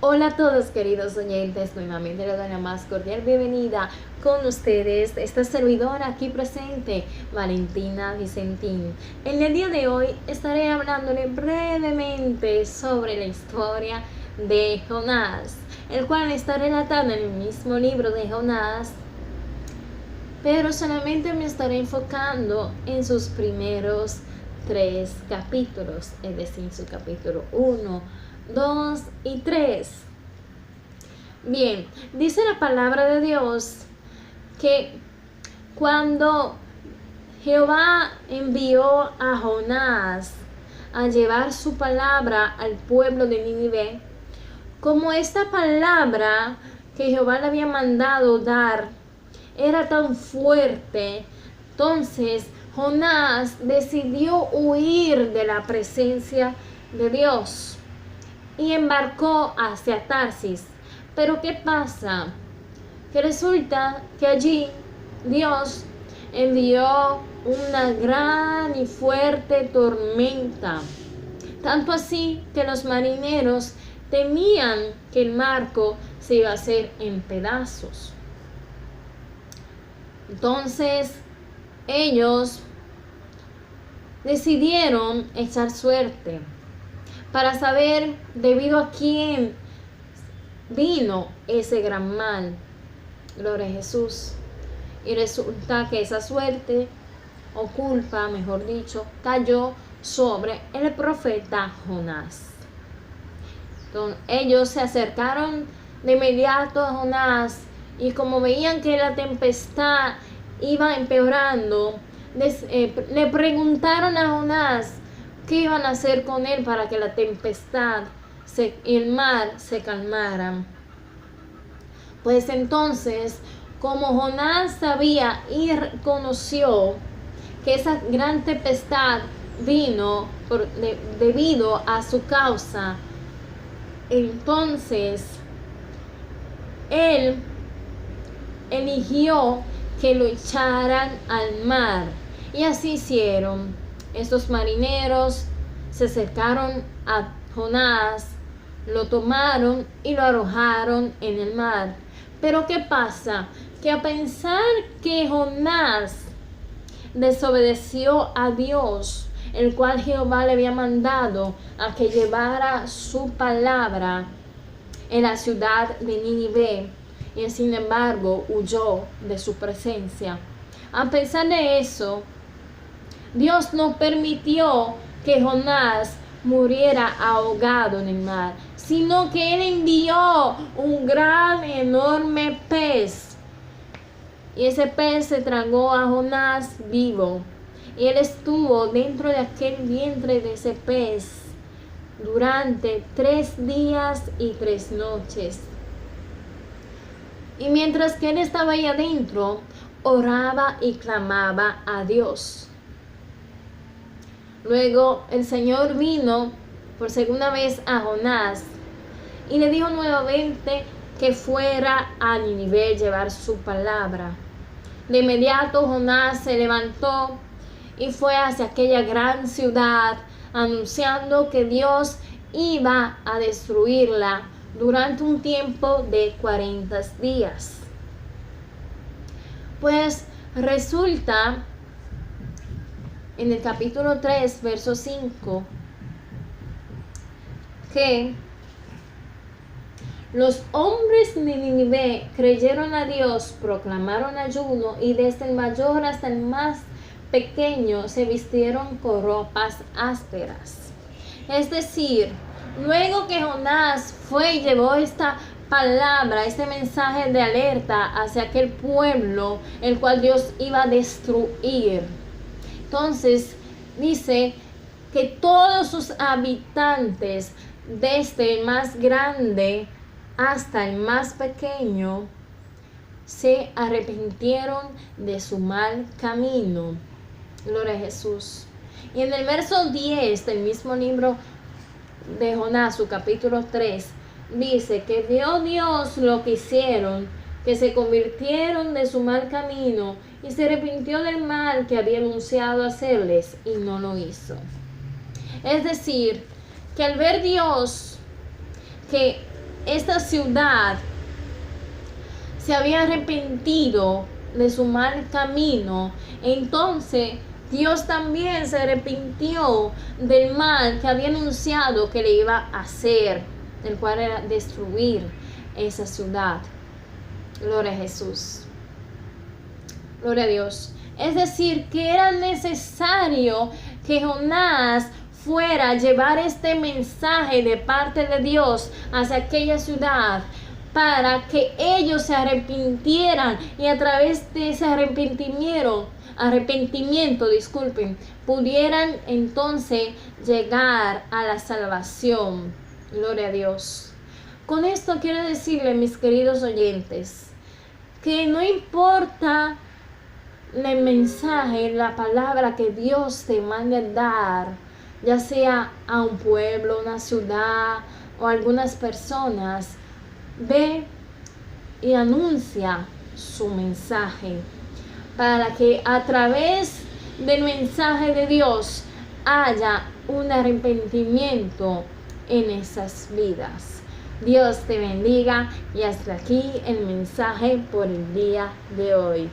Hola a todos queridos oyentes, nuevamente les doy la más cordial bienvenida con ustedes, esta servidora aquí presente, Valentina Vicentín. En el día de hoy estaré hablándole brevemente sobre la historia de Jonás, el cual está relatado en el mismo libro de Jonás, pero solamente me estaré enfocando en sus primeros 3 capítulos, es decir, su capítulo 1, 2 y 3. Bien, dice la palabra de Dios que cuando Jehová envió a Jonás a llevar su palabra al pueblo de Nínive, como esta palabra que Jehová le había mandado dar era tan fuerte, entonces Jonás decidió huir de la presencia de Dios y embarcó hacia Tarsis. Pero ¿qué pasa? Que resulta que allí Dios envió una gran y fuerte tormenta, tanto así que los marineros temían que el barco se iba a hacer en pedazos. Entonces ellos decidieron echar suerte para saber debido a quién vino ese gran mal. Gloria a Jesús. Y resulta que esa suerte o culpa, mejor dicho, cayó sobre el profeta Jonás. Entonces, ellos se acercaron de inmediato a Jonás y como veían que la tempestad iba empeorando, le preguntaron a Jonás qué iban a hacer con él para que la tempestad y el mar se calmaran. Pues entonces, como Jonás sabía y reconoció que esa gran tempestad vino debido a su causa, entonces él eligió que lo echaran al mar. Y así hicieron. Estos marineros se acercaron a Jonás, lo tomaron y lo arrojaron en el mar. Pero ¿qué pasa? Que a pensar que Jonás desobedeció a Dios, el cual Jehová le había mandado a que llevara su palabra en la ciudad de Nínive, y sin embargo huyó de su presencia. A pesar de eso, Dios no permitió que Jonás muriera ahogado en el mar, sino que él envió un gran, enorme pez. Y ese pez se tragó a Jonás vivo. Y él estuvo dentro de aquel vientre de ese pez durante 3 días y 3 noches. Y mientras que él estaba ahí adentro, oraba y clamaba a Dios. Luego el Señor vino por segunda vez a Jonás y le dijo nuevamente que fuera a Nínive llevar su palabra. De inmediato Jonás se levantó y fue hacia aquella gran ciudad, anunciando que Dios iba a destruirla durante un tiempo de 40 días. Pues resulta en el capítulo 3, verso 5, que los hombres de Nínive creyeron a Dios, proclamaron ayuno y desde el mayor hasta el más pequeño se vistieron con ropas ásperas. Es decir, luego que Jonás fue y llevó esta palabra, este mensaje de alerta hacia aquel pueblo, el cual Dios iba a destruir. Entonces dice que todos sus habitantes, desde el más grande hasta el más pequeño, se arrepintieron de su mal camino. Gloria a Jesús. Y en el verso 10 del mismo libro de Jonás, su capítulo 3, dice que vio Dios lo que hicieron, que se convirtieron de su mal camino y se arrepintió del mal que había anunciado hacerles y no lo hizo. Es decir, que al ver Dios que esta ciudad se había arrepentido de su mal camino, entonces Dios también se arrepintió del mal que había anunciado que le iba a hacer, el cual era destruir esa ciudad. Gloria a Jesús. Gloria a Dios. Es decir, que era necesario que Jonás fuera a llevar este mensaje de parte de Dios hacia aquella ciudad, para que ellos se arrepintieran y a través de ese arrepentimiento, pudieran entonces llegar a la salvación. Gloria a Dios. Con esto quiero decirle, mis queridos oyentes, que no importa el mensaje, la palabra que Dios te mande a dar, ya sea a un pueblo, una ciudad o a algunas personas, ve y anuncia su mensaje, para que a través del mensaje de Dios haya un arrepentimiento en esas vidas. Dios te bendiga, y hasta aquí el mensaje por el día de hoy.